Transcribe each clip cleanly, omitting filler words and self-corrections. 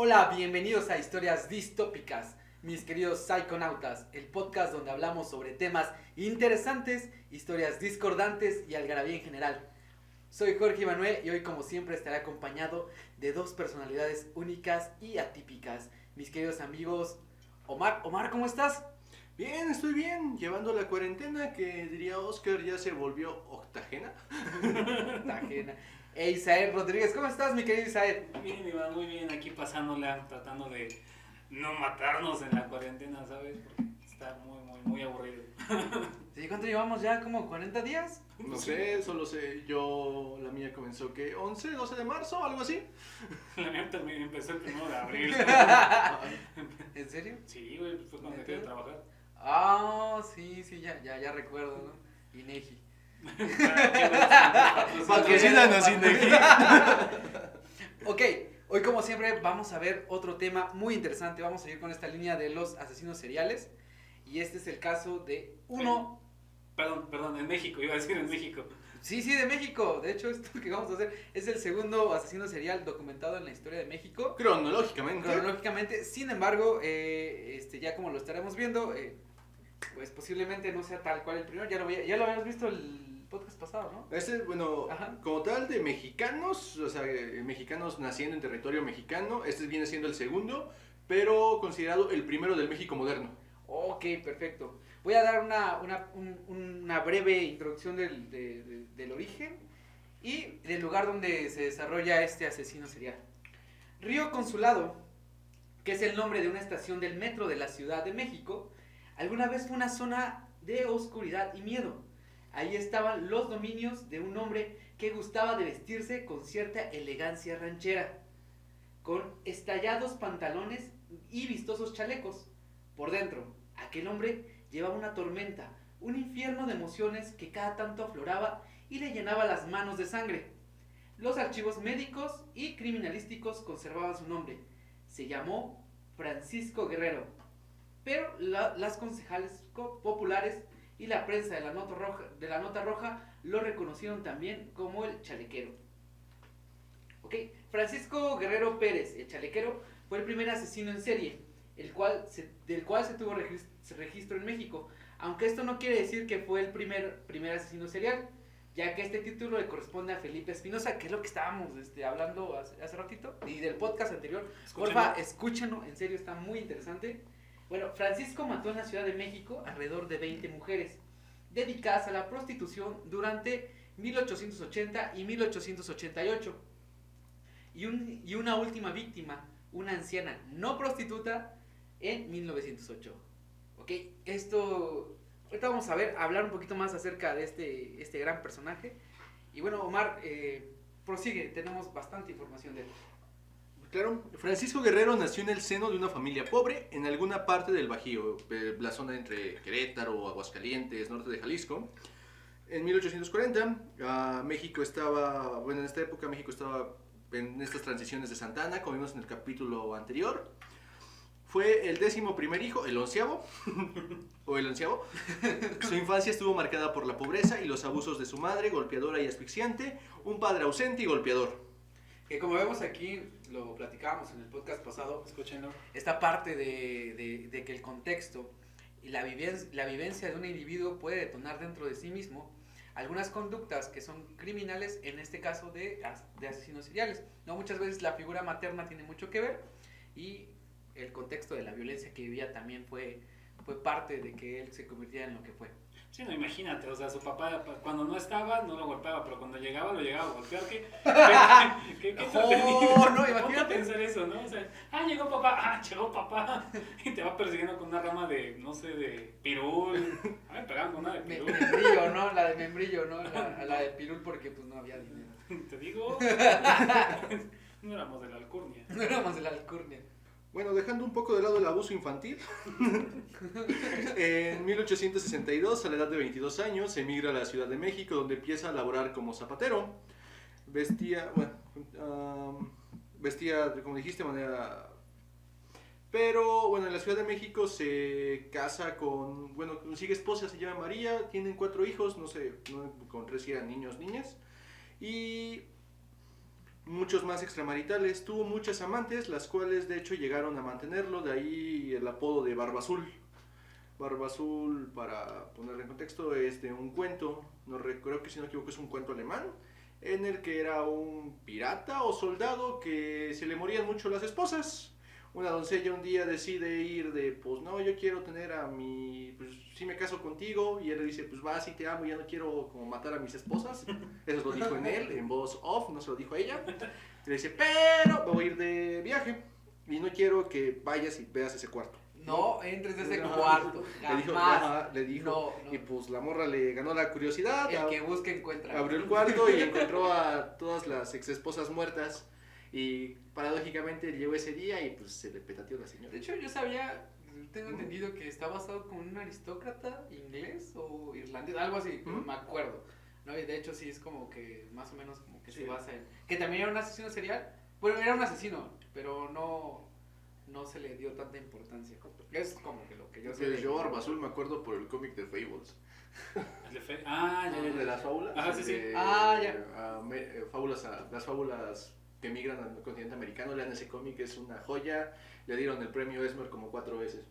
Hola, bienvenidos a Historias Distópicas, mis queridos psiconautas, el podcast donde hablamos sobre temas interesantes, historias discordantes y algarabía en general. Soy Jorge Manuel y hoy, como siempre, estaré acompañado de dos personalidades únicas y atípicas, mis queridos amigos Omar. Omar, ¿cómo estás? Bien, estoy bien, llevando la cuarentena que diría Oscar ya se volvió octagena. Tajena. E Isael Rodríguez, ¿cómo estás, mi querido Isael? Bien, Iván, muy bien, aquí pasándola, tratando de no matarnos en la cuarentena, ¿sabes? Porque está muy aburrido. ¿Sí, cuánto llevamos ya? ¿Como 40 días? No sé, solo sé, la mía comenzó que 11, 12 de marzo, algo así. La mía también empezó el 1 de abril. ¿En serio? Sí, güey, fue cuando dejé de trabajar. Ah, sí, ya recuerdo, ¿no? Inegi. Patrocínanos, Inegi. Ok, hoy como siempre vamos a ver otro tema muy interesante. Vamos a ir con esta línea de los asesinos seriales. Y este es el caso de uno... Perdón, en México, iba a decir en México. Sí, de México. De hecho, esto que vamos a hacer es el segundo asesino serial documentado en la historia de México. Cronológicamente. Sin embargo, ya como lo estaremos viendo, pues posiblemente no sea tal cual el primero. Ya lo habíamos visto el podcast pasado, ¿no? Bueno, Ajá. como tal de mexicanos, o sea, mexicanos naciendo en territorio mexicano, este viene siendo el segundo, pero considerado el primero del México moderno. Ok, perfecto. Voy a dar una breve introducción del origen y del lugar donde se desarrolla este asesino serial. Río Consulado, que es el nombre de una estación del metro de la Ciudad de México, alguna vez fue una zona de oscuridad y miedo. Ahí estaban los dominios de un hombre que gustaba de vestirse con cierta elegancia ranchera, con estallados pantalones y vistosos chalecos. Por dentro, aquel hombre llevaba una tormenta, un infierno de emociones que cada tanto afloraba y le llenaba las manos de sangre. Los archivos médicos y criminalísticos conservaban su nombre. Se llamó Francisco Guerrero, pero las concejales populares y la prensa de la Nota Roja lo reconocieron también como el chalequero. Okay. Francisco Guerrero Pérez, el chalequero, fue el primer asesino en serie, del cual se tuvo registro en México, aunque esto no quiere decir que fue el primer asesino serial, ya que este título le corresponde a Felipe Espinosa, que es lo que estábamos hablando hace ratito, y del podcast anterior. Porfa, escúchenlo, en serio está muy interesante. Bueno, Francisco mató en la Ciudad de México alrededor de 20 mujeres, dedicadas a la prostitución durante 1880 y 1888. Y una última víctima, una anciana no prostituta, en 1908. Ok, ahorita vamos a hablar un poquito más acerca de este gran personaje. Y bueno, Omar, prosigue, tenemos bastante información de él. Claro, Francisco Guerrero nació en el seno de una familia pobre en alguna parte del Bajío, la zona entre Querétaro, Aguascalientes, norte de Jalisco. En 1840, México estaba, bueno, en esta época México estaba en estas transiciones de Santa Ana, como vimos en el capítulo anterior. Fue el 11º hijo, el 11º, o el 11º. Su infancia estuvo marcada por la pobreza y los abusos de su madre, golpeadora y asfixiante, un padre ausente y golpeador. Que como vemos aquí, lo platicábamos en el podcast pasado, Escúchenlo. esta parte de que el contexto y la vivencia de un individuo puede detonar dentro de sí mismo algunas conductas que son criminales, en este caso de asesinos seriales. No, muchas veces la figura materna tiene mucho que ver y el contexto de la violencia que vivía también fue parte de que él se convirtiera en lo que fue. Sí, no, imagínate, o sea, su papá cuando no estaba no lo golpeaba, pero cuando llegaba lo llegaba a golpear. ¿Qué Oh, no, imagínate pensar eso, ¿no? O sea, llegó papá, y te va persiguiendo con una rama de, no sé, de pirul. A mí me pegaban con una de pirul. Membrillo, ¿no? La de membrillo, ¿no? La de pirul porque pues no había dinero. Te digo, no éramos de la alcurnia. No éramos de la alcurnia. Bueno, dejando un poco de lado el abuso infantil, en 1862, a la edad de 22 años, emigra a la Ciudad de México, donde empieza a laborar como zapatero. Vestía, como dijiste, de manera... Pero, bueno, en la Ciudad de México se casa consigue esposa, se llama María, tienen 4 hijos, no sé, con 3 eran niños, niñas. Y muchos más extramaritales. Tuvo muchas amantes, las cuales de hecho llegaron a mantenerlo, de ahí el apodo de Barba Azul. Barba Azul, para ponerlo en contexto, es de un cuento, creo que si no me equivoco es un cuento alemán, en el que era un pirata o soldado que se le morían mucho las esposas. Una doncella un día decide ir de, pues no, yo quiero tener a mi, pues sí me caso contigo, y él le dice, pues va, sí te amo, ya no quiero como matar a mis esposas. Eso lo dijo en él, en voz off, no se lo dijo a ella. Y le dice, pero me voy a ir de viaje y no quiero que vayas y veas ese cuarto. No entres a ese cuarto. Le dijo, No. y pues la morra le ganó la curiosidad. El que busca encuentra. Abrió el cuarto y encontró a todas las ex esposas muertas. Y paradójicamente llegó ese día y pues se le petateó la señora. De hecho, yo tengo entendido que está basado como un aristócrata inglés o irlandés, algo así, no me acuerdo. ¿No? Y de hecho sí es como que más o menos como que se basa en... Que también era un asesino serial. Bueno, era un asesino, pero no se le dio tanta importancia. Es como que lo que yo sé. Pues yo Barba Azul me acuerdo por el cómic de Fables. Ya. De las fábulas. Ajá, sí. Las fábulas que emigran al continente americano. Lean ese cómic, es una joya. Le dieron el premio Esmer como 4 veces.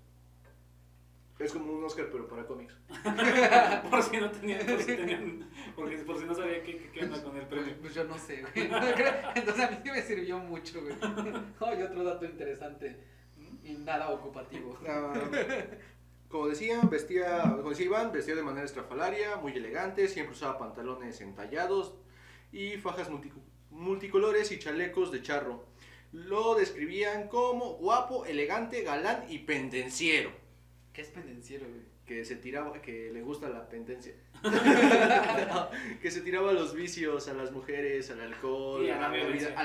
Es como un Oscar, pero para cómics. por si no sabía qué onda con el premio. Pues yo no sé, güey. Entonces a mí sí me sirvió mucho, güey. Y otro dato interesante y nada ocupativo. Como decía Iván, vestía de manera estrafalaria, muy elegante, siempre usaba pantalones entallados y fajas multicolores y chalecos de charro. Lo describían como guapo, elegante, galán y pendenciero. ¿Qué es pendenciero, güey? Que le gusta la pendencia. Que se tiraba a los vicios, a las mujeres, al alcohol, y a la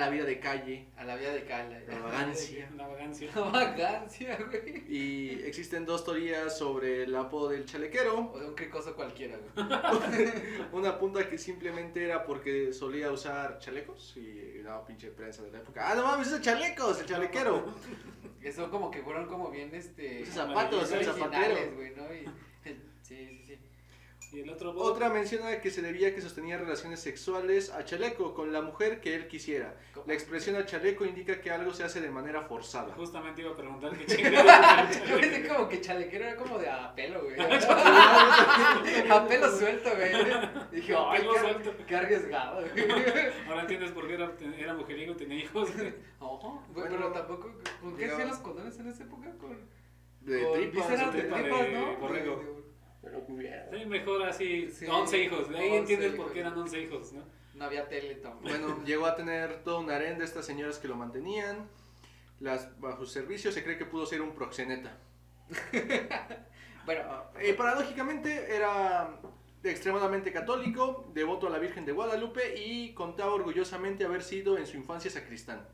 vida de calle. A la vida de calle. La vagancia. La vagancia. La vagancia, güey. Y existen 2 teorías sobre el apodo del chalequero. O de un cricoso cualquiera, güey. Una apunta que simplemente era porque solía usar chalecos y no, pinche prensa de la época. ¡Ah, no mames, esos chalecos! ¡El chalequero! Eso como que fueron como bien, Esos zapatos, el zapatero. Güey, ¿no? Sí. Y el otro Otra menciona que se debía que sostenía relaciones sexuales a chaleco con la mujer que él quisiera. ¿Cómo? La expresión a chaleco indica que algo se hace de manera forzada. Justamente iba a preguntar qué chingada. Yo pensé como que chalequero era como de a pelo, güey. A pelo suelto, güey. Dije, ay, Pelo suelto. qué arriesgado, güey. Ahora entiendes por qué era mujeriego y tenía hijos. Ojo, güey, Bueno, pero tampoco. ¿Con qué digamos- hacían los condones en esa época? Con Tripas, vísceras de tripa tripas, de ¿no? borrego. Pero muy bien. Sí, mejor así, Sí, 11 hijos. De ahí 11 entiendes hijos. por qué eran 11 hijos, ¿no? No había tele tampoco. Bueno, llegó a tener todo un harén de estas señoras que lo mantenían. Bajo su servicio se cree que pudo ser un proxeneta. Bueno, Paradójicamente era extremadamente católico, devoto a la Virgen de Guadalupe y contaba orgullosamente haber sido en su infancia sacristán.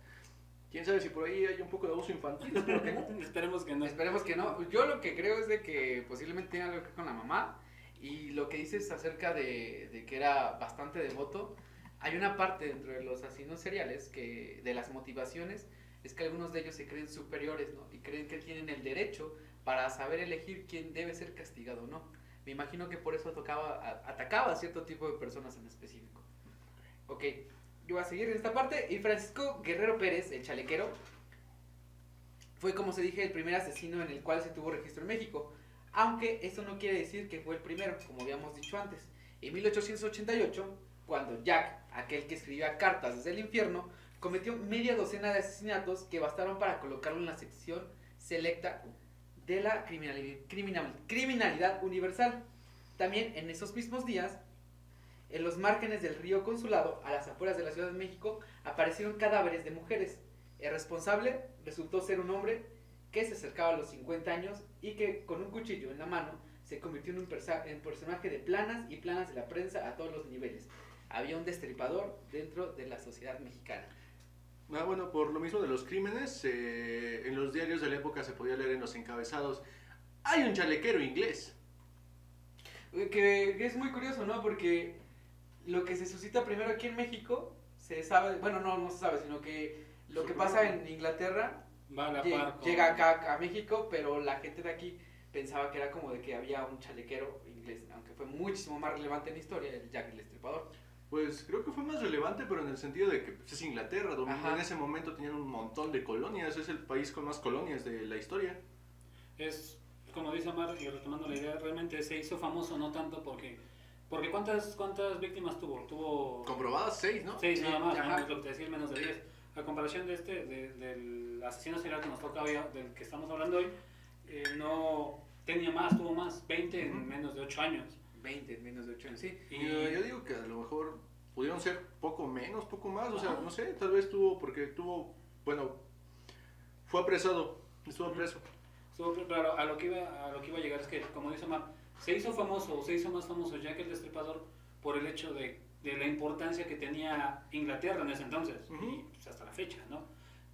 ¿Quién sabe si por ahí hay un poco de abuso infantil? Espero que no. Esperemos que no. esperemos que no. Yo lo que creo es de que posiblemente tenga algo que ver con la mamá. Y lo que dices acerca de que era bastante devoto, hay una parte dentro de los asesinos seriales que de las motivaciones es que algunos de ellos se creen superiores, ¿no? Y creen que tienen el derecho para saber elegir quién debe ser castigado o no. Me imagino que por eso atacaba a cierto tipo de personas en específico. Ok, yo voy a seguir en esta parte. Y Francisco Guerrero Pérez, el chalequero, fue, como se dije, el primer asesino en el cual se tuvo registro en México. Aunque eso no quiere decir que fue el primero, como habíamos dicho antes. En 1888, cuando Jack, aquel que escribía cartas desde el infierno, cometió media docena de asesinatos que bastaron para colocarlo en la sección selecta de la criminalidad universal. También en esos mismos días, en los márgenes del río Consulado, a las afueras de la Ciudad de México, aparecieron cadáveres de mujeres. El responsable resultó ser un hombre que se acercaba a los 50 años y que con un cuchillo en la mano se convirtió en un personaje de planas y planas de la prensa a todos los niveles. Había un destripador dentro de la sociedad mexicana. Bueno, por lo mismo de los crímenes, en los diarios de la época se podía leer en los encabezados: hay un chalequero inglés. Que es muy curioso, ¿no? Porque lo que se suscita primero aquí en México se sabe, bueno, no se sabe, sino que lo que pasa en Inglaterra Va a la par con- llega acá a México, pero la gente de aquí pensaba que era como de que había un chalequero inglés, aunque fue muchísimo más relevante en la historia, el Jack el Destripador. Pues creo que fue más relevante, pero en el sentido de que pues, es Inglaterra, donde Ajá. en ese momento tenían un montón de colonias, es el país con más colonias de la historia. Es, como dice Omar, y retomando la idea, realmente se hizo famoso no tanto porque ¿cuántas víctimas tuvo? Tuvo Comprobadas 6, ¿no? 6 nada más, ajá. ¿no? Es lo que te decía, menos de 10. A comparación de del asesino serial que nos toca hoy, del que estamos hablando hoy, no tenía más, tuvo más, 20 en menos de 8 años. 20 en menos de 8 años, sí. Y Yo digo que a lo mejor pudieron ser poco menos, poco más, o sea, Ajá. no sé, tal vez bueno, fue apresado, estuvo preso. claro, a lo que iba a llegar es que, como dice Omar, se hizo famoso, se hizo más famoso Jack el Destripador por el hecho de la importancia que tenía Inglaterra en ese entonces, Ujú. y pues, hasta la fecha, ¿no?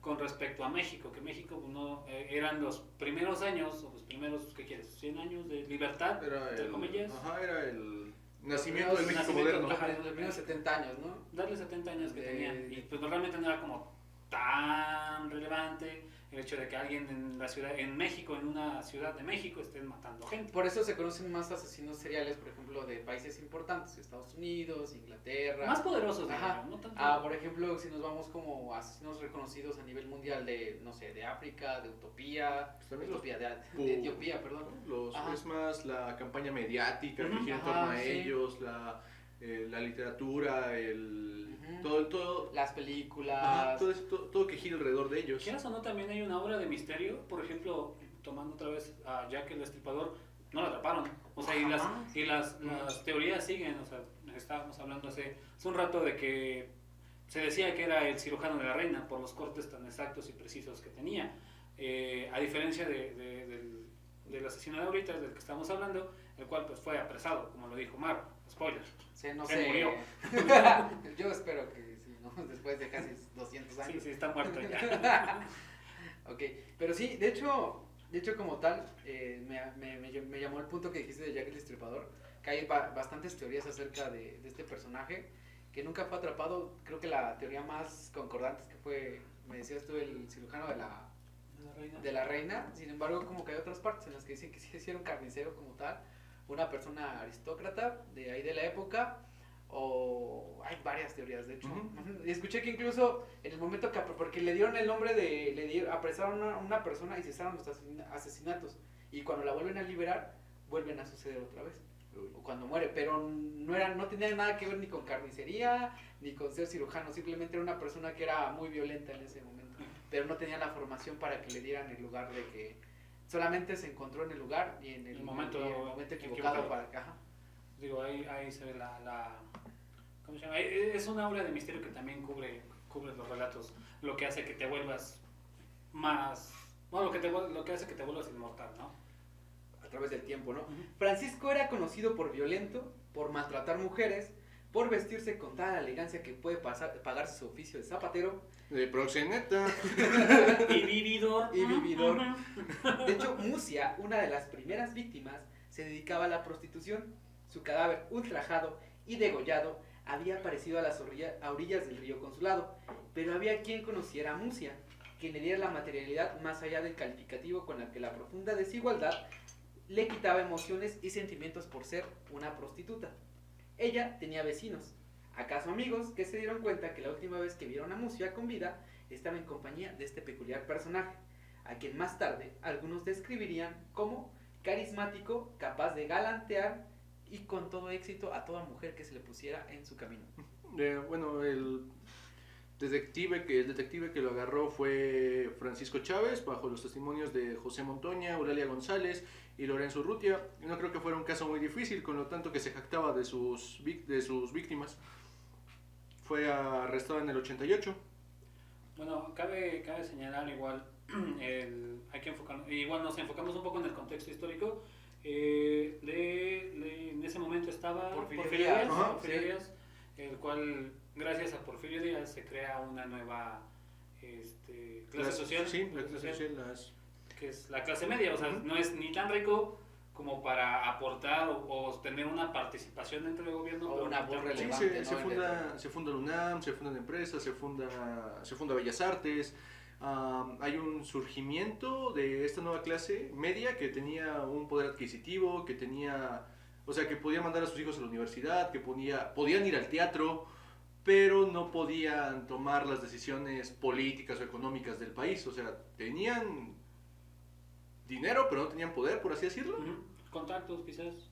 Con respecto a México, que México pues, no, eran los primeros años, o los primeros, ¿qué quieres? 100 años de libertad, entre comillas. Era el nacimiento del México nacimiento, moderno. ajá. Los primeros 70 años, ¿no? Darle 70 años que De- tenían, y pues realmente no era como tan relevante el hecho de que alguien en la ciudad, en México, en una ciudad de México, estén matando gente. Por eso se conocen más asesinos seriales, por ejemplo, de países importantes, Estados Unidos, Inglaterra. Más poderosos, diría Ajá. yo, no tanto. Por ejemplo, si nos vamos como asesinos reconocidos a nivel mundial de, no sé, de África, de Utopía, Pues también los- de Etiopía, perdón. Ajá. Es más la campaña mediática que Ujú. gira en Ajá, torno a sí. ellos, la literatura, Ujú. todo, Las ajá, películas. todo que gira alrededor de ellos. Quieras o no, también hay una obra de misterio, por ejemplo, tomando otra vez a Jack el Destripador, no lo atraparon. O sea, Jamás. las teorías siguen, o sea, estábamos hablando hace un rato de que se decía que era el cirujano de la reina por los cortes tan exactos y precisos que tenía. A diferencia del asesino de ahorita, del que estamos hablando, el cual pues fue apresado, como lo dijo Mar, spoiler. Sí, no Se sé. murió. Yo espero que sí, ¿no? Después de casi 200 años. Sí, sí, está muerto ya. Ok, pero sí, de hecho como tal, me llamó el punto que dijiste de Jack el Destripador, que hay bastantes teorías acerca de este personaje, que nunca fue atrapado. Creo que la teoría más concordante es que fue, me decías tú, el cirujano de la reina. Sin embargo, como que hay otras partes en las que dicen que sí era un carnicero como tal, una persona aristócrata de ahí de la época, o hay varias teorías, de hecho. Ujú. Y escuché que incluso en el momento que, porque le dieron el nombre apresaron a una persona y cesaron los asesinatos, y cuando la vuelven a liberar, vuelven a suceder otra vez, o cuando muere, pero no tenía nada que ver ni con carnicería, ni con ser cirujano, simplemente era una persona que era muy violenta en ese momento, pero no tenía la formación para que le dieran el lugar de que solamente se encontró en el lugar y en el momento equivocado para que, ajá. Digo, ahí se ve ¿cómo se llama? Es una obra de misterio que también cubre los relatos, lo que hace que te vuelvas más, bueno, lo que hace que te vuelvas inmortal, ¿no? A través del tiempo, ¿no? Francisco era conocido por violento, por maltratar mujeres, por vestirse con tal elegancia que puede pagarse su oficio de zapatero De proxeneta. Y vividor. y vividor. De hecho, Musia, una de las primeras víctimas, se dedicaba a la prostitución. Su cadáver ultrajado y degollado había aparecido a orillas del río Consulado, pero había quien conociera a Musia, quien le diera la materialidad más allá del calificativo con la que la profunda desigualdad le quitaba emociones y sentimientos por ser una prostituta. Ella tenía vecinos, acaso amigos, que se dieron cuenta que la última vez que vieron a Musia con vida estaba en compañía de este peculiar personaje, a quien más tarde algunos describirían como carismático, capaz de galantear y con todo éxito a toda mujer que se le pusiera en su camino. Bueno, el detective que lo agarró fue Francisco Chávez, bajo los testimonios de José Montoña, Eulalia González y Lorenzo Urrutia. No creo que fuera un caso muy difícil, con lo tanto que se jactaba de sus víctimas. Fue arrestado en el 88. Bueno, cabe señalar igual, hay que enfocar, igual nos enfocamos un poco en el contexto histórico. En ese momento estaba Porfirio Díaz, Díaz, ¿no? sí. Porfirio Díaz, el cual, gracias a Porfirio Díaz, se crea una nueva clase social, Sí, la clase social. que es la clase media, o sea, no es ni tan rico como para aportar o tener una participación dentro del gobierno. O pero una ni voz tan- relevante. Sí, ¿no? se funda la UNAM, se fundan empresas, se funda Bellas Artes. Hay un surgimiento de esta nueva clase media que tenía un poder adquisitivo, que tenía O sea, que podía mandar a sus hijos a la universidad, que podían ir al teatro, pero no podían tomar las decisiones políticas o económicas del país. O sea, tenían dinero, pero no tenían poder, por así decirlo. Contactos, quizás.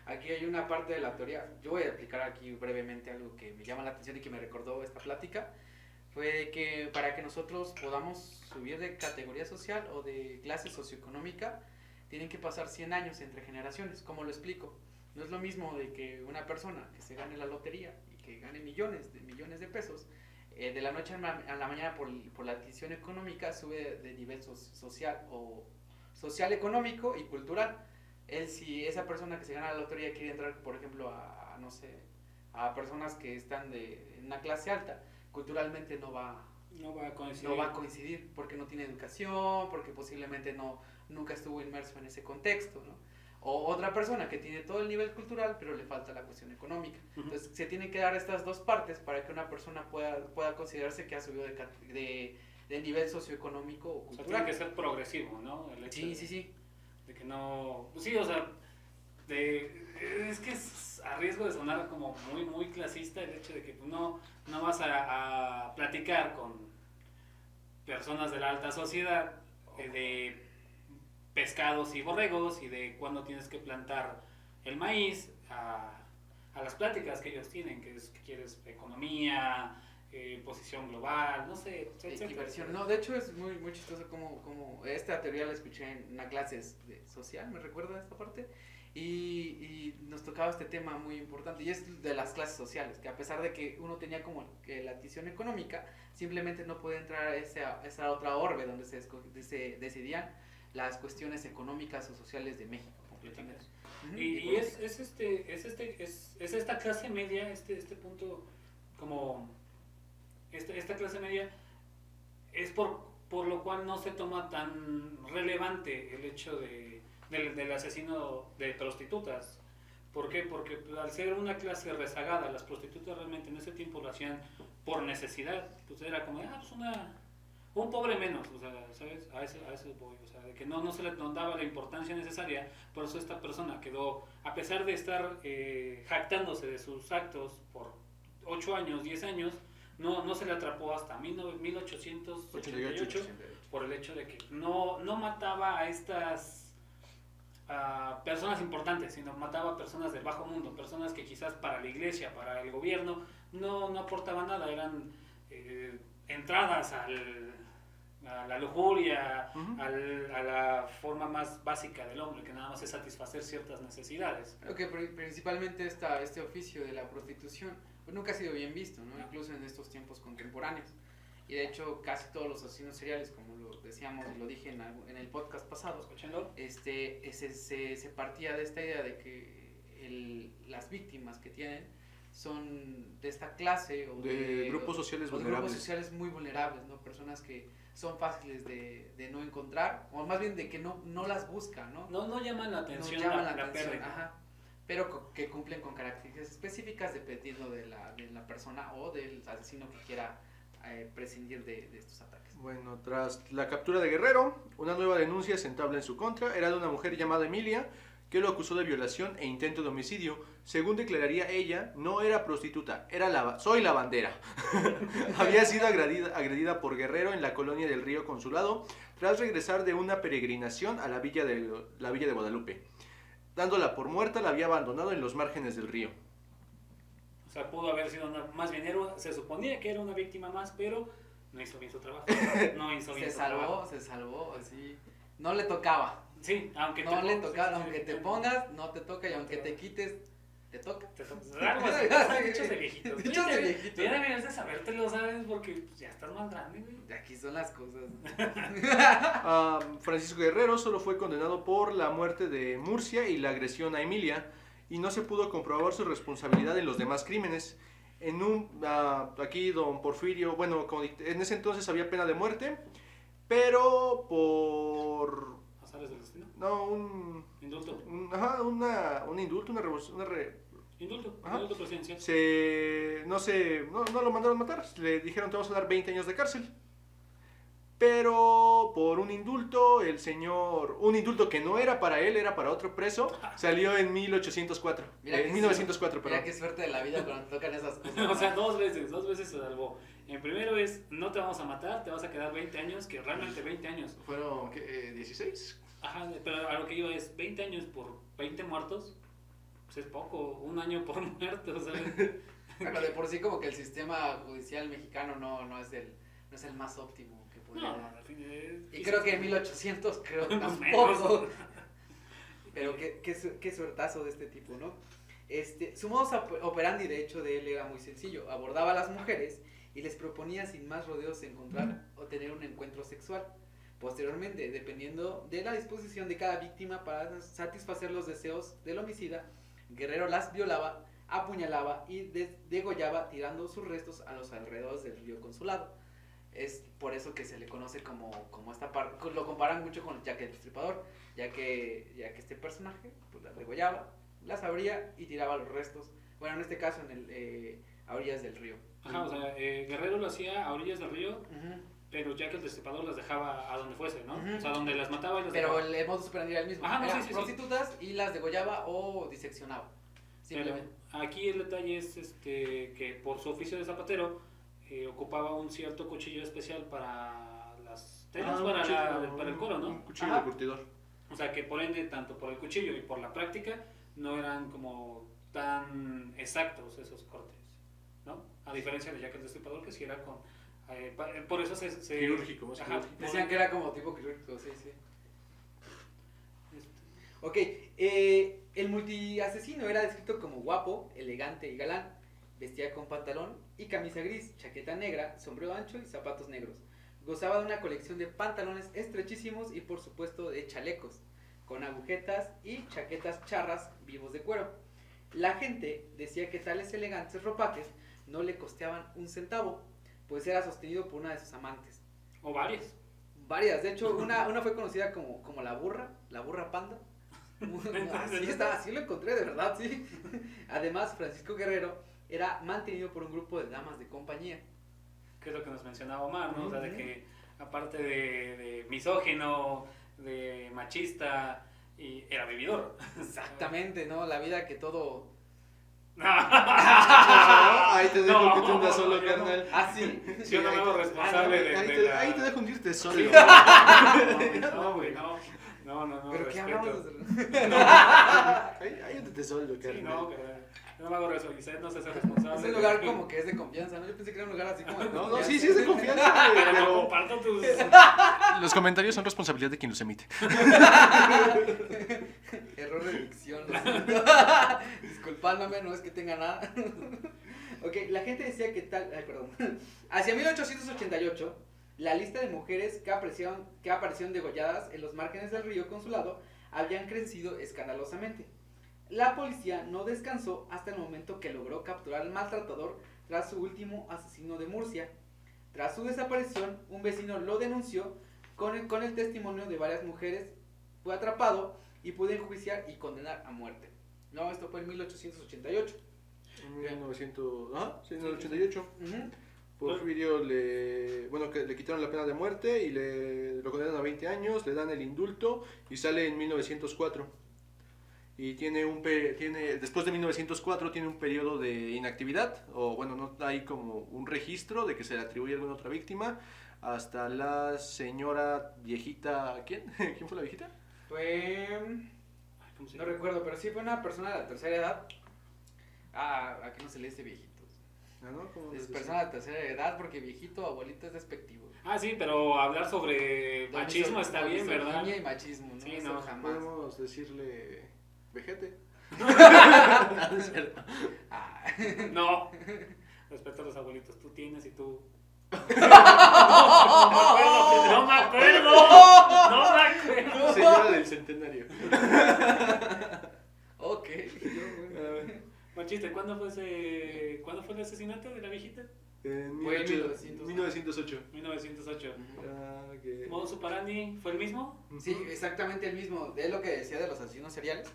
Aquí hay una parte de la teoría. Yo voy a explicar aquí brevemente algo que me llama la atención y que me recordó esta plática. Fue de que para que nosotros podamos subir de categoría social o de clase socioeconómica, tienen que pasar 100 años entre generaciones. ¿Cómo lo explico? No es lo mismo de que una persona que se gane la lotería y que gane millones de pesos, de la noche a la mañana por la adquisición económica sube de nivel social o social, económico y cultural. Si esa persona que se gana la lotería quiere entrar, por ejemplo, no sé, a personas que están en una clase alta, culturalmente no va a coincidir porque no tiene educación, porque posiblemente nunca estuvo inmerso en ese contexto, ¿no? O otra persona que tiene todo el nivel cultural, pero le falta la cuestión económica. Entonces, se tienen que dar estas dos partes para que una persona pueda considerarse que ha subido de nivel socioeconómico o cultural. O sea, tiene que ser progresivo, ¿no? El hecho sí. De que no... Pues sí, o sea, es que es a riesgo de sonar como muy, muy clasista el hecho de que no vas a platicar con personas de la alta sociedad de pescados y borregos y de cuándo tienes que plantar el maíz a las pláticas que ellos tienen, que quieres economía, posición global, no sé, diversión. No, de hecho es muy, muy chistoso como esta teoría la escuché en una clase social, me recuerda esta parte, y nos tocaba este tema muy importante, y es de las clases sociales, que a pesar de que uno tenía como que la adquisición económica, simplemente no podía entrar a esa otra orbe donde se decidían las cuestiones económicas o sociales de México completamente. Y es esta clase media, este punto como esta clase media es por lo cual no se toma tan relevante el hecho del asesino de prostitutas. ¿Por qué? Porque al ser una clase rezagada, las prostitutas realmente en ese tiempo lo hacían por necesidad. Pues era como, pues un pobre menos, o sea, ¿sabes? A eso voy, o sea, de que no se le daba la importancia necesaria. Por eso esta persona quedó, a pesar de estar jactándose de sus actos por 8 años, 10 años, no se le atrapó hasta 1888 por el hecho de que no mataba a estas personas importantes, sino mataba a personas del bajo mundo, personas que quizás para la iglesia, para el gobierno, no aportaban nada, eran entradas a la lujuria, a la forma más básica del hombre, que nada más es satisfacer ciertas necesidades. Creo que principalmente este oficio de la prostitución pues nunca ha sido bien visto, ¿no? Incluso en estos tiempos contemporáneos. Y de hecho casi todos los asesinos seriales, como lo decíamos y lo dije en el podcast pasado, se partía de esta idea de que las víctimas que tienen son de esta clase o de grupos sociales vulnerables. Grupos sociales muy vulnerables, ¿no? Personas que son fáciles de no encontrar, o más bien de que no las buscan, ¿no? No llaman la atención, pero que cumplen con características específicas dependiendo de la persona o del asesino que quiera prescindir de estos ataques. Bueno, tras la captura de Guerrero, una nueva denuncia se entabla en su contra. Era de una mujer llamada Emilia, que lo acusó de violación e intento de homicidio. Según declararía ella, no era prostituta, soy lavandera. Había sido agredida por Guerrero en la colonia del Río Consulado tras regresar de una peregrinación a la villa de Guadalupe. Dándola por muerta, la había abandonado en los márgenes del río. O sea, pudo haber sido más bien se suponía que era una víctima más, pero no hizo bien su trabajo. Se salvó, así. No le tocaba. Sí, aunque te pongas, no te toca, y aunque te quites, te toca. Algo así, dichos de viejitos. Dichos de viejitos. Ya deberías de sabértelo, ¿sabes? Porque ya estás más grande, güey. Aquí son las cosas. Francisco Guerrero solo fue condenado por la muerte de Murcia y la agresión a Emilia, y no se pudo comprobar su responsabilidad en los demás crímenes. Aquí don Porfirio, bueno, en ese entonces había pena de muerte, pero por... ¿Azares del destino? No, un... Indulto. Un indulto, una revolución, Indulto presidencial. No lo mandaron matar, le dijeron te vamos a dar 20 años de cárcel. Pero por un indulto, un indulto que no era para él, era para otro preso, salió en 1804. En 1904, Mira perdón. qué suerte de la vida cuando te tocan esas cosas. O sea, dos veces se salvó. En primero es, no te vamos a matar, te vas a quedar 20 años, que realmente 20 años. ¿Fueron qué, 16? Ajá, pero a lo que iba es 20 años por 20 muertos, pues es poco, un año por muerto, ¿sabes? Bueno, de por sí como que el sistema judicial mexicano no es el más óptimo que podría No, dar. al fin es... Y creo que en 1800 creo que Más tampoco. menos. Pero qué suertazo de este tipo, ¿no? Su modus operandi, de hecho, de él era muy sencillo. Abordaba a las mujeres y les proponía sin más rodeos encontrar o tener un encuentro sexual. Posteriormente, dependiendo de la disposición de cada víctima para satisfacer los deseos del homicida, Guerrero las violaba, apuñalaba y degollaba tirando sus restos a los alrededores del río Consulado. Es por eso que se le conoce como esta parte, lo comparan mucho con Jack el Destripador, ya que este personaje pues las degollaba, las abría y tiraba los restos, bueno, en este caso a orillas del río. Ajá, o sea, Guerrero lo hacía a orillas del río, Ujú. pero Jack el Destripador las dejaba a donde fuese, ¿no? Ujú. O sea, donde las mataba y las Pero dejaba. el modus operandi era el mismo. Ajá, no, Eran sí. prostitutas y las degollaba o diseccionaba. Pero Simplemente. aquí el detalle es que por su oficio de zapatero ocupaba un cierto cuchillo especial para las telas, para el coro, Un ¿no? cuchillo Ajá. de curtidor. O sea que por ende, tanto por el cuchillo y por la práctica, no eran como tan exactos esos cortes, ¿no? A diferencia de Jack el Destripador, que sí era con... por eso se Quirúrgico, más ajá, quirúrgico. Decían que era como tipo quirúrgico, sí. este, Ok, el multiasesino era descrito como guapo, elegante y galán. Vestía con pantalón y camisa gris, chaqueta negra, sombrero ancho y zapatos negros. Gozaba de una colección de pantalones estrechísimos y por supuesto de chalecos, con agujetas y chaquetas charras vivos de cuero. La gente decía que tales elegantes ropajes no le costeaban un centavo, pues era sostenido por una de sus amantes. o varias. Varias, de hecho una fue conocida como la burra panda. Así lo encontré, de verdad, sí. Además, Francisco Guerrero era mantenido por un grupo de damas de compañía. Que es lo que nos mencionaba Omar, ¿no? O sea, de Ujú. que aparte de misógino, de machista, y era vividor. Exactamente, ¿no? La vida que todo... Ahí te dejo No, que te hundas solo, yo no. carnal. Ah, sí. Yo no me hago responsable Ahí te dejo hundirte solo. Sí. No, güey, no. No, ¿Pero qué respeto. hablamos? Ahí hundirte solo, carnal. Sí, no, carnal. Yo no me hago responsable, no se hace responsable. Es un lugar como que es de confianza, ¿no? Yo pensé que era un lugar así como de No, confianza. sí es de confianza, güey, Pero no pero... comparto tus... Los comentarios son responsabilidad de quien los emite. Error de dicción, lo siento. Disculpándome, no es que tenga nada. Ok, la gente decía que tal... Ay, perdón. Hacia 1888, la lista de mujeres que aparecieron degolladas en los márgenes del río Consulado habían crecido escandalosamente. La policía no descansó hasta el momento que logró capturar al maltratador tras su último asesino de Murcia. Tras su desaparición, un vecino lo denunció con el testimonio de varias mujeres. Fue atrapado y pudo enjuiciar y condenar a muerte. No, esto fue en 1888. En 1988. Ujú. Porfirio le quitaron la pena de muerte y lo condenan a 20 años, le dan el indulto y sale en 1904. Y después de 1904 tiene un periodo de inactividad, o bueno, no hay como un registro de que se le atribuye a alguna otra víctima, hasta la señora viejita, ¿quién? ¿Quién fue la viejita? Fue... ¿Cómo se No llama? recuerdo, pero sí fue una persona de la tercera edad. Aquí no se le dice viejitos. Ah, ¿no? ¿Cómo Es les persona de la tercera edad porque viejito o abuelito es despectivo. Ah, sí, pero hablar sobre machismo está bien, ¿verdad? Misoginia y machismo, ¿no? Sí, Eso no, jamás. Podemos decirle vejete. Ah. No. Respeto a los abuelitos. Tú tienes y tú... No me acuerdo. Señora del centenario. Ok. Machiste, ¿cuándo fue el asesinato de la viejita? En Fue en 1908. 1908. Ah, ok. ¿Modus operandi fue el mismo? Sí, exactamente el mismo. Es lo que decía de los asesinos seriales,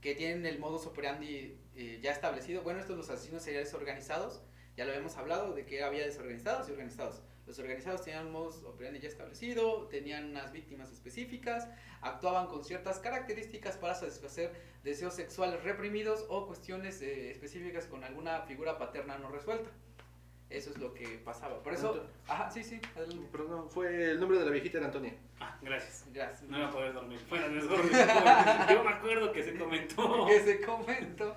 que tienen el modus operandi ya establecido. Bueno, estos los asesinos seriales organizados, ya lo habíamos hablado de que había desorganizados y organizados. Los organizados tenían un modus operandi ya establecido, tenían unas víctimas específicas, actuaban con ciertas características para satisfacer deseos sexuales reprimidos o cuestiones específicas con alguna figura paterna no resuelta. Eso es lo que pasaba. Por eso, ajá, sí, adelante. Perdón, fue el nombre de la viejita era Antonia. Ah, gracias. Gracias. No iba a poder dormir. Fuera de dormir. Yo me acuerdo que se comentó. Que se comentó.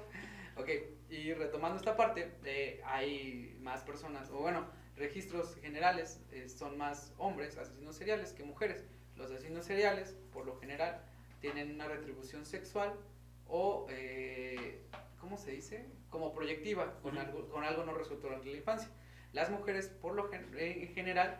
Ok, y retomando esta parte, hay más personas, o bueno, registros generales son más hombres, asesinos seriales, que mujeres. Los asesinos seriales, por lo general, tienen una retribución sexual o, ¿cómo se dice? Como proyectiva, con algo no resuelto durante la infancia. Las mujeres, en general,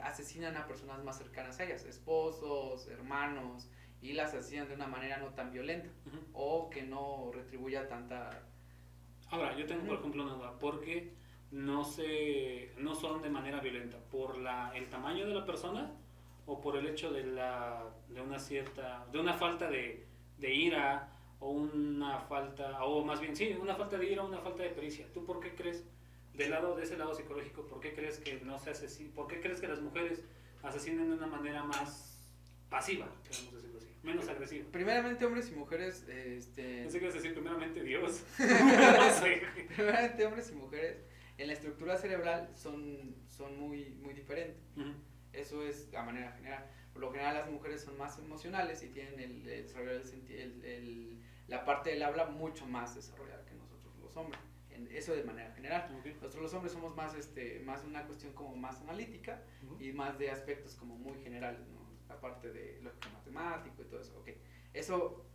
asesinan a personas más cercanas a ellas, esposos, hermanos, y las asesinan de una manera no tan violenta o que no retribuya tanta... Ahora, yo tengo por ejemplo una duda, ¿por qué no son de manera violenta? ¿Por el tamaño de la persona o por el hecho de una falta de ira o una falta, o más bien sí, una falta de ira o una falta de pericia? ¿Tú por qué crees, de ese lado psicológico, por qué crees que no se asesina, por qué crees que las mujeres asesinan de una manera más pasiva, podemos decirlo así, menos agresiva? Primeramente, hombres y mujeres, Pensé que ibas a decir primeramente Dios. No sé. Primeramente, hombres y mujeres en la estructura cerebral son muy, muy diferentes. Eso es a manera general. Por lo general, las mujeres son más emocionales y tienen el desarrollo la parte del habla mucho más desarrollada que nosotros los hombres. Eso de manera general. Okay. Nosotros los hombres somos más una cuestión como más analítica y más de aspectos como muy generales, ¿no? La parte de lógica matemático y todo eso. Okay. Eso,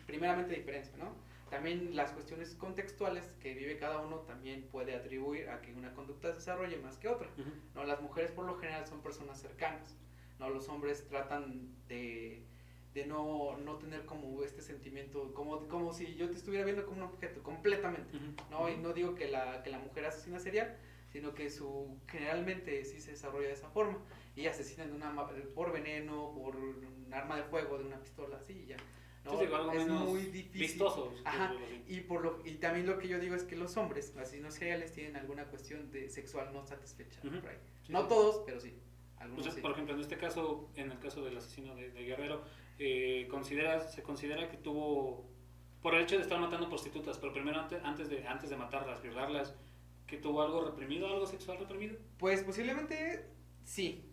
primeramente, diferencia, ¿no? También las cuestiones contextuales que vive cada uno también puede atribuir a que una conducta se desarrolle más que otra. ¿No? Las mujeres por lo general son personas cercanas, ¿no? Los hombres tratan de no tener como este sentimiento, como si yo te estuviera viendo como un objeto, completamente, ¿no? Y no digo que la mujer asesina serial, sino que generalmente sí se desarrolla de esa forma, y asesinan por veneno, por un arma de fuego, de una pistola, así ya. ¿No? Sí, algo es menos muy difícil. vistoso. Ajá. Y también lo que yo digo es que los hombres asesinos seriales tienen alguna cuestión sexual no satisfecha. Por ahí. Sí, no todos, pero sí. Pues, sí. Por ejemplo, en este caso, en el caso del asesino de Guerrero, se considera que tuvo, por el hecho de estar matando prostitutas, pero primero antes de matarlas, violarlas, que tuvo algo reprimido, algo sexual reprimido. Pues posiblemente sí,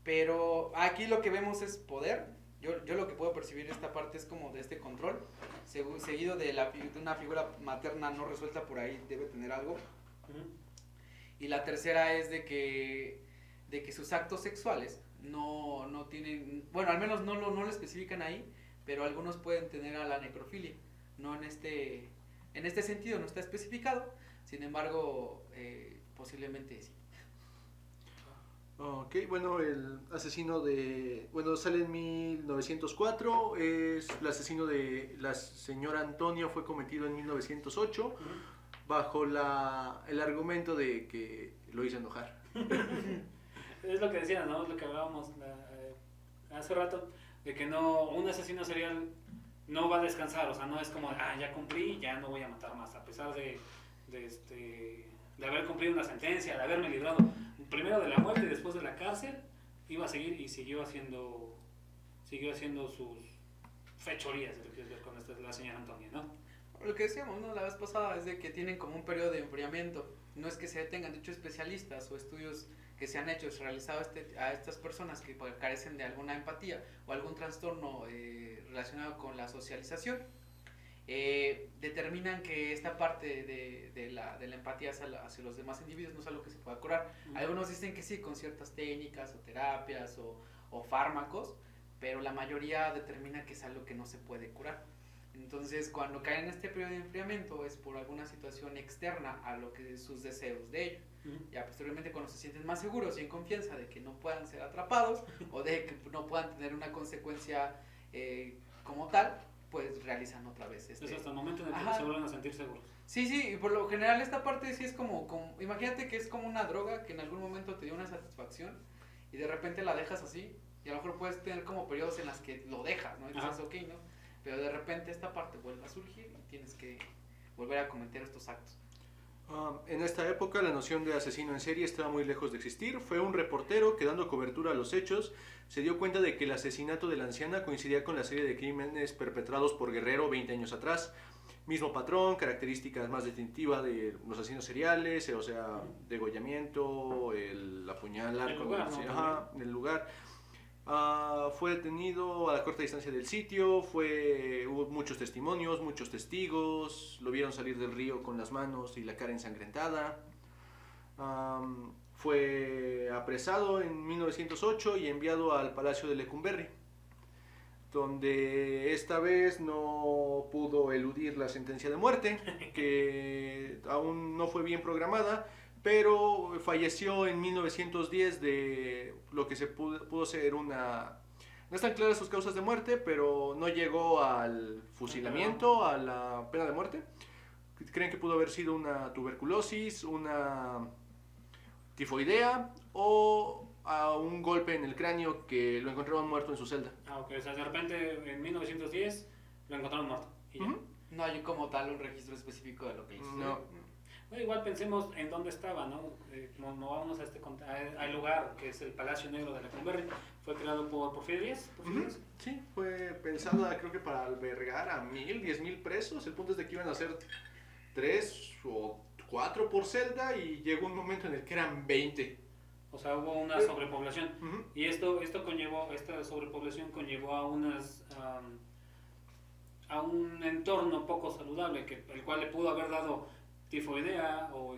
pero aquí lo que vemos es poder. Yo lo que puedo percibir esta parte es como de este control, seguido de una figura materna no resuelta, por ahí debe tener algo. Y la tercera es de que sus actos sexuales no tienen, bueno, al menos no lo especifican ahí, pero algunos pueden tener a la necrofilia, no en este sentido no está especificado, sin embargo, posiblemente sí. Ok, bueno, el asesino sale en 1904, el asesino de la señora Antonia fue cometido en 1908, bajo el argumento de que lo hizo enojar. Es lo que decía, ¿no? Lo que hablábamos hace rato, de que un asesino serial no va a descansar, o sea, no es como, ya cumplí, ya no voy a matar más, a pesar de haber cumplido una sentencia, de haberme librado primero de la muerte y después de la cárcel, iba a seguir y siguió haciendo sus fechorías, con la señora Antonia, ¿no? Lo que decíamos, ¿no? La vez pasada es de que tienen como un periodo de enfriamiento, no es que se detengan, de hecho especialistas o estudios que se han hecho, realizado a estas personas que carecen de alguna empatía o algún trastorno relacionado con la socialización, determinan que esta parte de la empatía hacia los demás individuos no es algo que se pueda curar. Algunos dicen que sí, con ciertas técnicas o terapias o fármacos, pero la mayoría determina que es algo que no se puede curar. Entonces, cuando caen en este periodo de enfriamiento es por alguna situación externa a lo que sus deseos de ellos. Ya posteriormente, cuando se sienten más seguros y en confianza de que no puedan ser atrapados o de que no puedan tener una consecuencia como tal, pues realizan otra vez Es hasta el momento en el que se vuelven a sentir seguros. Sí, y por lo general esta parte sí es como, imagínate que es como una droga que en algún momento te dio una satisfacción y de repente la dejas así, y a lo mejor puedes tener como periodos en las que lo dejas, ¿no? Y dices, ok, ¿no? Pero de repente esta parte vuelve a surgir y tienes que volver a cometer estos actos. En esta época la noción de asesino en serie estaba muy lejos de existir. Fue un reportero que, dando cobertura a los hechos, se dio cuenta de que el asesinato de la anciana coincidía con la serie de crímenes perpetrados por Guerrero 20 años atrás. Mismo patrón, características más distintivas de los asesinos seriales, o sea, degollamiento, el apuñalar, El lugar, ¿no? ajá, el lugar. Fue detenido a la corta distancia del sitio, hubo muchos testimonios, muchos testigos, lo vieron salir del río con las manos y la cara ensangrentada. Fue apresado en 1908 y enviado al Palacio de Lecumberri, donde esta vez no pudo eludir la sentencia de muerte, que aún no fue bien programada, pero falleció en 1910 de lo que se pudo ser una... No están claras sus causas de muerte, pero no llegó al fusilamiento, a la pena de muerte. Creen que pudo haber sido una tuberculosis, una tifoidea o a un golpe en el cráneo que lo encontraron muerto en su celda. Ok, o sea, de repente en 1910 lo encontraron muerto. Y ya. No hay como tal un registro específico de lo que hizo. No. Bueno, igual pensemos en dónde estaba, ¿no? Movámonos al lugar que es el Palacio Negro de Lecumberri. Fue creado por Porfirio Díaz. Sí, fue pensado creo que para albergar a 1000 presos. El punto es de que iban a ser 3 o 4 por celda y llegó un momento en el que eran 20. O sea, hubo una sobrepoblación. Y esta sobrepoblación conllevó a un entorno poco saludable, el cual le pudo haber dado tifoidea o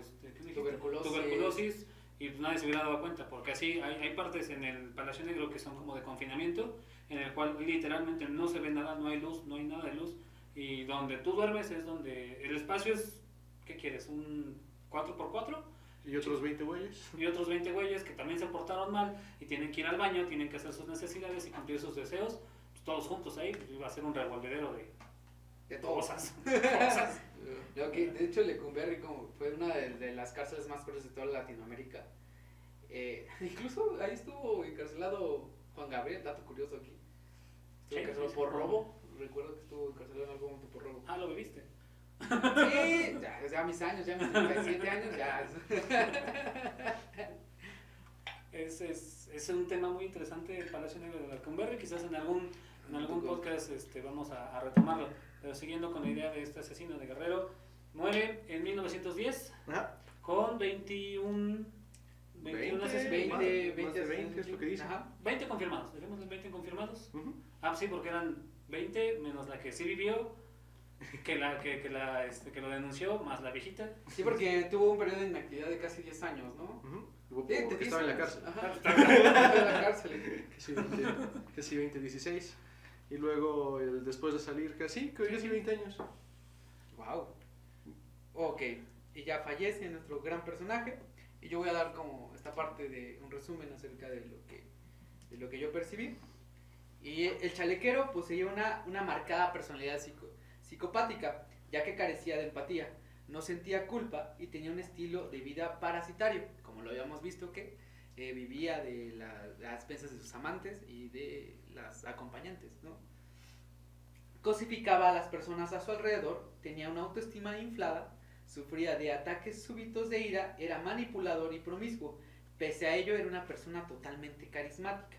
tuberculosis, y nadie se hubiera dado cuenta, porque así hay partes en el Palacio Negro que son como de confinamiento, en el cual literalmente no se ve nada, no hay luz, no hay nada de luz, y donde tú duermes es donde el espacio es, ¿qué quieres? ¿Un 4x4? Y otros 20 güeyes. Y otros 20 güeyes que también se portaron mal y tienen que ir al baño, tienen que hacer sus necesidades y cumplir sus deseos, pues todos juntos ahí, pues iba a ser un revolvedero de cosas. De hecho, Lecumberri como fue una de las cárceles más crueles de toda Latinoamérica. Incluso ahí estuvo encarcelado Juan Gabriel, dato curioso aquí. Estuvo encarcelado por robo. Recuerdo que estuvo encarcelado en algún momento por robo. Ah, ¿lo viviste? Sí, ya mis años, ya mis 37 años, ya. Es un tema muy interesante el Palacio Negro de Lecumberri. Quizás en algún podcast vamos a retomarlo. Pero siguiendo con la idea de este asesino de Guerrero, muere en 1910 con 20 es lo que dice. 20 confirmados, dejemos 20 confirmados. Sí, porque eran 20 menos la que sí vivió, que lo denunció, más la viejita. Sí, porque tuvo un periodo de inactividad de casi 10 años, ¿no? Porque estaba en la cárcel. Estaba en la cárcel. Casi 20, 16. Y luego, después de salir, casi 20 años. Wow. Ok, y ya fallece nuestro gran personaje. Y yo voy a dar como esta parte de un resumen acerca de lo que yo percibí. Y el chalequero poseía una marcada personalidad psicopática, ya que carecía de empatía, no sentía culpa y tenía un estilo de vida parasitario, como lo habíamos visto que vivía de las expensas de sus amantes y de las acompañantes, ¿no? Cosificaba a las personas a su alrededor, tenía una autoestima inflada, sufría de ataques súbitos de ira, era manipulador y promiscuo. Pese a ello, era una persona totalmente carismática.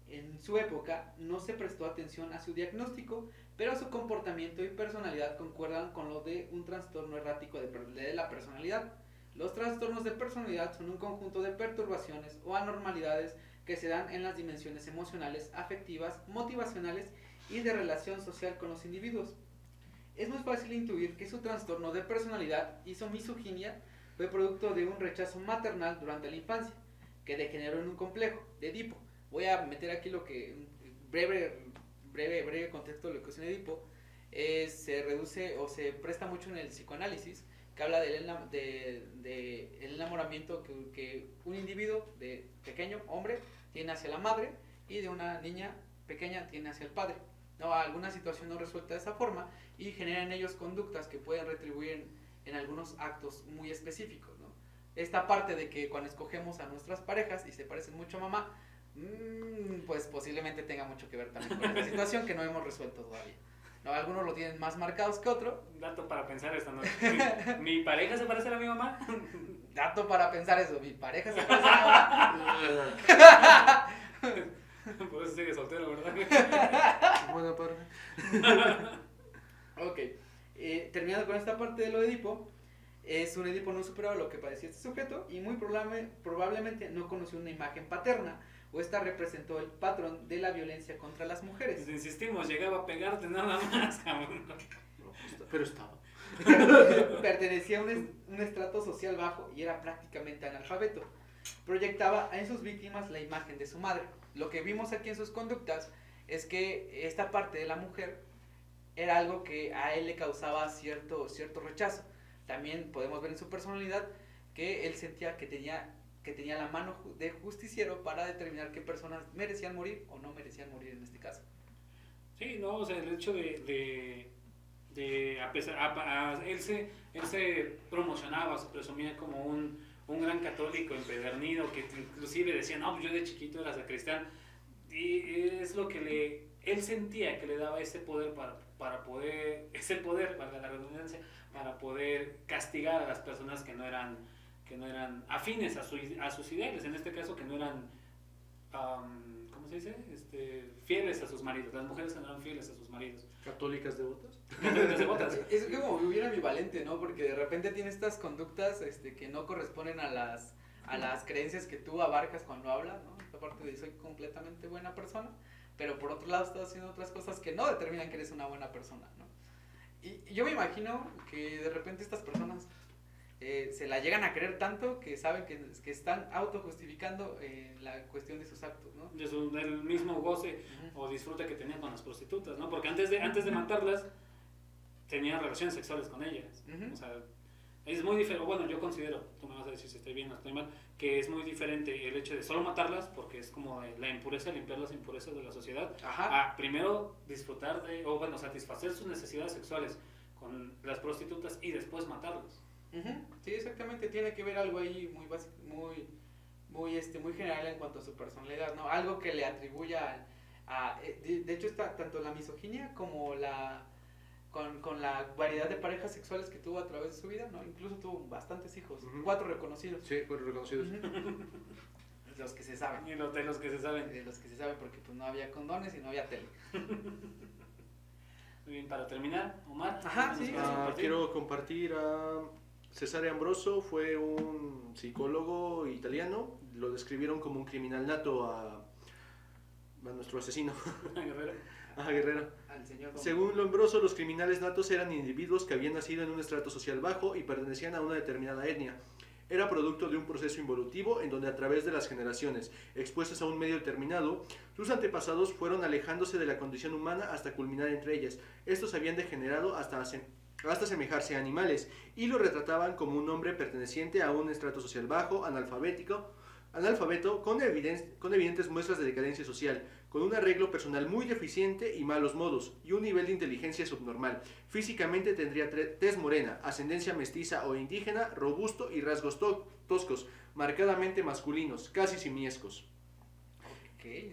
En su época no se prestó atención a su diagnóstico, pero su comportamiento y personalidad concuerdan con lo de un trastorno errático de la personalidad. Los trastornos de personalidad son un conjunto de perturbaciones o anormalidades que se dan en las dimensiones emocionales, afectivas, motivacionales y de relación social con los individuos. Es muy fácil intuir que su trastorno de personalidad y su misoginia fue producto de un rechazo maternal durante la infancia, que degeneró en un complejo de Edipo. Voy a meter aquí lo que, breve contexto de lo que es un Edipo. Se reduce o se presta mucho en el psicoanálisis, que habla del enamoramiento que un individuo de pequeño, hombre, tiene hacia la madre, y de una niña pequeña tiene hacia el padre. No, alguna situación no resuelta de esa forma y genera en ellos conductas que pueden retribuir en algunos actos muy específicos, ¿no? Esta parte de que cuando escogemos a nuestras parejas y se parecen mucho a mamá, pues posiblemente tenga mucho que ver también con esta situación que no hemos resuelto todavía. ¿no? Algunos lo tienen más marcados que otro. Dato para pensar esta noche. ¿Mi pareja se parece a mi mamá? Dato para pensar eso, mi pareja se parece a Por eso sigue soltero, ¿verdad? Buena parte. Ok, terminando con esta parte de lo de Edipo, es un Edipo no superado lo que padecía este sujeto y muy probablemente no conoció una imagen paterna o esta representó el patrón de la violencia contra las mujeres. Pues insistimos, llegaba a pegarte nada más, cabrón. Pero estaba. Pertenecía a un estrato social bajo y era prácticamente analfabeto. Proyectaba en sus víctimas la imagen de su madre. Lo que vimos aquí en sus conductas es que esta parte de la mujer era algo que a él le causaba cierto rechazo. También podemos ver en su personalidad que él sentía que tenía la mano de justiciero para determinar qué personas merecían morir o no merecían morir en este caso. Sí, no, o sea, el hecho de a pesar, él se promocionaba, se presumía como un gran católico empedernido que inclusive decía, no, pues yo de chiquito era sacristán, y es lo que él sentía que le daba ese poder para poder, valga la redundancia, para poder castigar a las personas que no eran afines a sus ideales, en este caso que no eran, ¿cómo se dice? Fieles a sus maridos, las mujeres que no eran fieles a sus maridos. ¿Católicas devotas? Católicas devotas. Es como bien ambivalente, ¿no? Porque de repente tiene estas conductas que no corresponden a las creencias que tú abarcas cuando hablas, ¿no? Esta parte de soy completamente buena persona, pero por otro lado estás haciendo otras cosas que no determinan que eres una buena persona, ¿no? Y yo me imagino que de repente estas personas se la llegan a creer tanto que saben que están autojustificando la cuestión de sus actos, ¿no? Del mismo goce o disfrute que tenían con las prostitutas, ¿no? Porque antes de matarlas tenían relaciones sexuales con ellas. O sea, es muy diferente, bueno, yo considero, tú me vas a decir si estoy bien o estoy mal, que es muy diferente el hecho de solo matarlas, porque es como la impureza, limpiar las impurezas de la sociedad, a primero disfrutar satisfacer sus necesidades sexuales con las prostitutas y después matarlas. Sí, exactamente, tiene que ver algo ahí muy básico, muy general en cuanto a su personalidad, ¿no? Algo que le atribuya de hecho está tanto la misoginia como con la variedad de parejas sexuales que tuvo a través de su vida, ¿no? Incluso tuvo bastantes hijos, 4 reconocidos. Sí, 4 reconocidos. Los que se saben. Y de los que se saben. De los que se saben porque pues no había condones y no había tele. Muy bien, para terminar, Omar. Sí. Quiero compartir a Cesare Ambroso, fue un psicólogo italiano, lo describieron como un criminal nato a nuestro asesino. Guerrero. Guerrero. Al señor Según Lombroso, los criminales natos eran individuos que habían nacido en un estrato social bajo y pertenecían a una determinada etnia. Era producto de un proceso involutivo en donde a través de las generaciones, expuestas a un medio determinado, sus antepasados fueron alejándose de la condición humana hasta culminar entre ellas. Estos habían degenerado hasta asemejarse a animales y lo retrataban como un hombre perteneciente a un estrato social bajo, analfabeto, con evidentes muestras de decadencia social, con un arreglo personal muy deficiente y malos modos, y un nivel de inteligencia subnormal. Físicamente tendría tez morena, ascendencia mestiza o indígena, robusto y rasgos toscos, marcadamente masculinos, casi simiescos.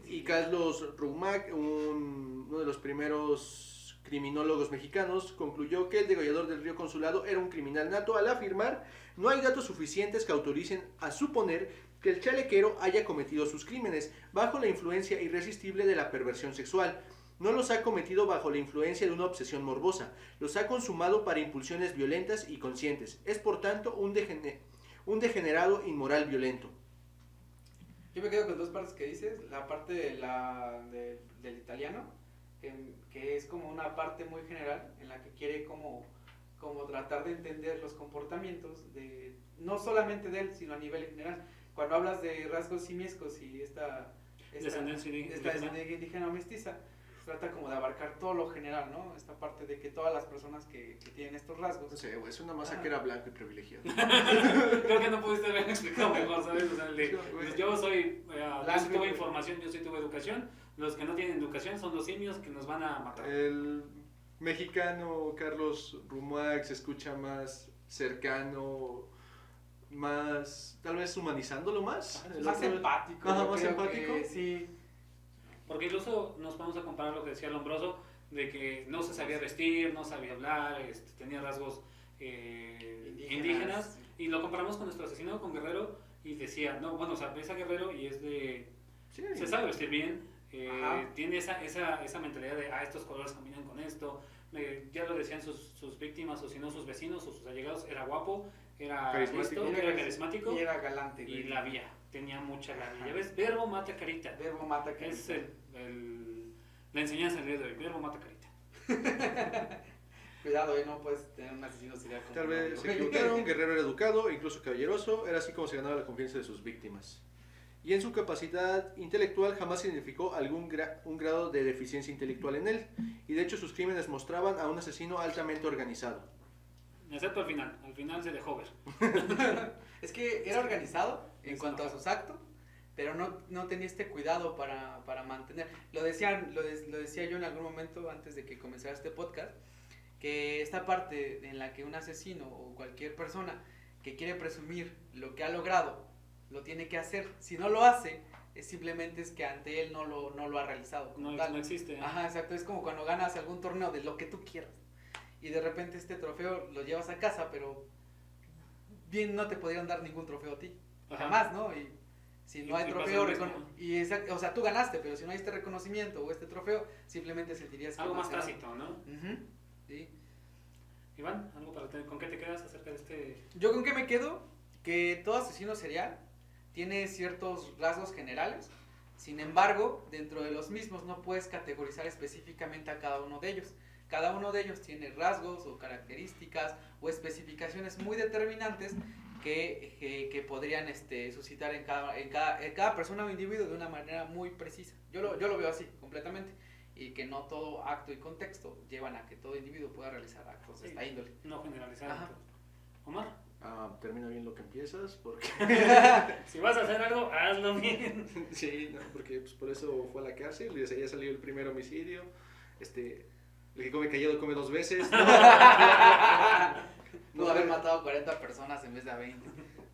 Y Carlos Roumac, uno de los primeros criminólogos mexicanos, concluyó que el degollador del Río Consulado era un criminal nato al afirmar: no hay datos suficientes que autoricen a suponer que el chalequero haya cometido sus crímenes bajo la influencia irresistible de la perversión sexual. No los ha cometido bajo la influencia de una obsesión morbosa, los ha consumado para impulsiones violentas y conscientes. Es por tanto un degenerado inmoral violento. Yo me quedo con 2 partes que dices, la parte del italiano, que es como una parte muy general en la que quiere como tratar de entender los comportamientos no solamente de él, sino a nivel general. Cuando hablas de rasgos simiescos y esta descendencia indígena o mestiza, trata como de abarcar todo lo general, ¿no? Esta parte de que todas las personas que tienen estos rasgos... No sé, es una masa que era blanco y privilegiado. Creo que no pudiste haber explicado mejor, ¿sabes? O sea, yo sí tuve información, yo sí tuve educación. Los que no tienen educación son los simios que nos van a matar. El mexicano Carlos Roumac se escucha más cercano, más, tal vez humanizándolo más. Más empático. Más empático. Sí. Porque incluso nos vamos a comparar lo que decía Lombroso, de que no se sabía vestir, no sabía hablar, tenía rasgos indígenas, y lo comparamos con nuestro asesino, con Guerrero, y decía, no, bueno, o sea, ves a Guerrero y es de, Sí. se sabe vestir bien, Ajá. tiene esa mentalidad de, estos colores combinan con esto, ya lo decían sus víctimas, o si no sus vecinos o sus allegados, era guapo, era Carismático. listo, era carismático, Y era galante, y güey. labia, tenía mucha labia. Ajá. Ya ves, verbo mata carita. Verbo mata carita. Es la enseñanza del día de hoy, verbo mata carita. Cuidado, no puedes tener un asesino serial como Tal vez se novio. equivocaron, Guerrero era educado, incluso caballeroso, era así como se ganaba la confianza de sus víctimas. Y en su capacidad intelectual jamás se identificó un grado de deficiencia intelectual en él, y de hecho sus crímenes mostraban a un asesino altamente organizado. Excepto al final se dejó ver. Es que era organizado en Es cuanto a enojado. sus actos, pero no tenía este cuidado para mantener. Lo decía yo en algún momento antes de que comenzara este podcast, que esta parte en la que un asesino o cualquier persona que quiere presumir lo que ha logrado, lo tiene que hacer. Si no lo hace, simplemente es que ante él no lo ha realizado. como No, tal. no existe. Ajá, exacto. Es como cuando ganas algún torneo de lo que tú quieras. Y de repente este trofeo lo llevas a casa, pero bien no te podrían dar ningún trofeo a ti. Ajá. Jamás, ¿no? Y si no hay Y pasa trofeo, lo mismo, o sea, tú ganaste, pero si no hay este reconocimiento o este trofeo, simplemente sentirías que Algo no más te dan. tácito, ¿no? Ujú, sí. Iván, ¿con qué te quedas acerca de este? Yo con qué me quedo, que todo asesino serial tiene ciertos rasgos generales, sin embargo, dentro de los mismos no puedes categorizar específicamente a cada uno de ellos. Cada uno de ellos tiene rasgos o características o especificaciones muy determinantes que podrían suscitar en cada persona o individuo de una manera muy precisa. Yo lo veo así, completamente. Y que no todo acto y contexto llevan a que todo individuo pueda realizar actos de esta índole. No generalizar. Ajá. Omar, Termina bien lo que empiezas, porque si vas a hacer algo, hazlo bien. sí, no, porque pues, por eso fue a la cárcel, y desde ahí salió el primer homicidio. El que come callado come 2 veces. Pudo haber matado 40 personas en vez de a 20.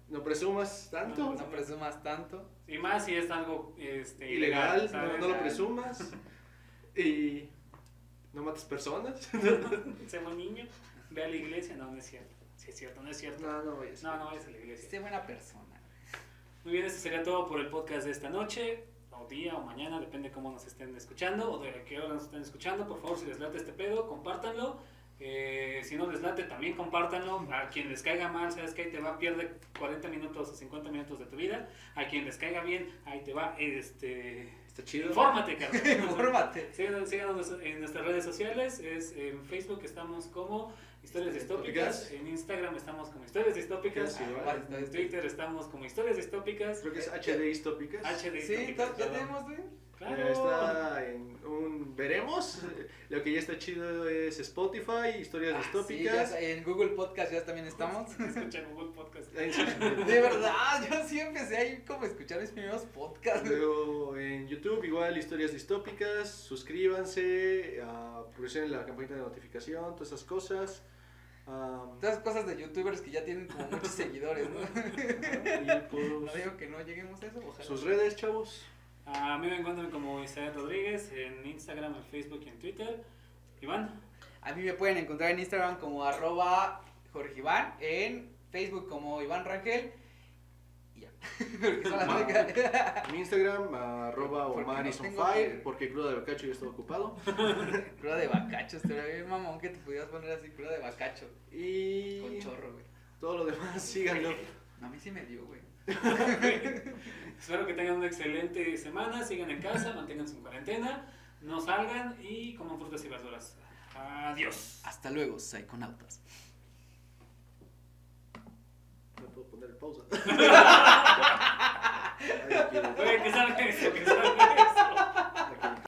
No presumas tanto. No presumas tanto. Y más si es algo Ilegal, ¿sabes? no lo presumas. Y no mates personas. Sé buen niño, ve a la iglesia. No, no es cierto. Sí es cierto, no es cierto. No vayas. No vayas a la iglesia. Sé buena persona. Muy bien, esto sería todo por el podcast de esta noche, o día, o mañana, depende cómo nos estén escuchando, o de qué hora nos estén escuchando. Por favor, si les late este pedo, compártanlo. Si no les late, también compártanlo. A quien les caiga mal, sabes que ahí te va, pierde 40 minutos o 50 minutos de tu vida. A quien les caiga bien, ahí te va, Está chido. infórmate, carnal. Infórmate. Síganos en nuestras redes sociales. En Facebook estamos como Historias Distópicas. En Instagram estamos como Historias Distópicas. Sí, En Twitter estamos como Historias Distópicas. Creo que es HD Distópicas. HD Sí, Distópicas, ya perdón. tenemos, güey. Claro. Está en un veremos. Lo que ya está chido es Spotify, Historias Sí, Distópicas. en Google Podcast ya también estamos. Escucha Google Podcast. De verdad, yo sí empecé ahí como a escuchar mis primeros podcasts. güey. Luego en YouTube igual Historias Distópicas. Suscríbanse, presionen la campanita de notificación, todas esas cosas. Todas cosas de youtubers que ya tienen como muchos seguidores, ¿no? Y pues, No digo que no lleguemos a eso, ojalá. sus redes, chavos. A mí me encuentran como Isaías Rodríguez en Instagram, en Facebook y en Twitter. Iván. A mí me pueden encontrar en Instagram como @Jorge Iván, en Facebook como Iván Rangel. Y ya. Porque son las únicas. En Instagram, Porque Omar no is on tengo fire, que- porque Cruda de Bacacho ya estaba ocupado. Cruda de bacacho, estaría bien mamón que te pudieras poner así, cruda de bacacho. Y Con chorro, güey. todo lo demás, síganlo. A mí sí me dio, güey. Espero que tengan una excelente semana. Sigan en casa, manténganse en cuarentena. No salgan y coman frutas y verduras. Adiós. Hasta luego, psiconautas. No puedo poner pausa. Oye, que salga eso, que salga eso.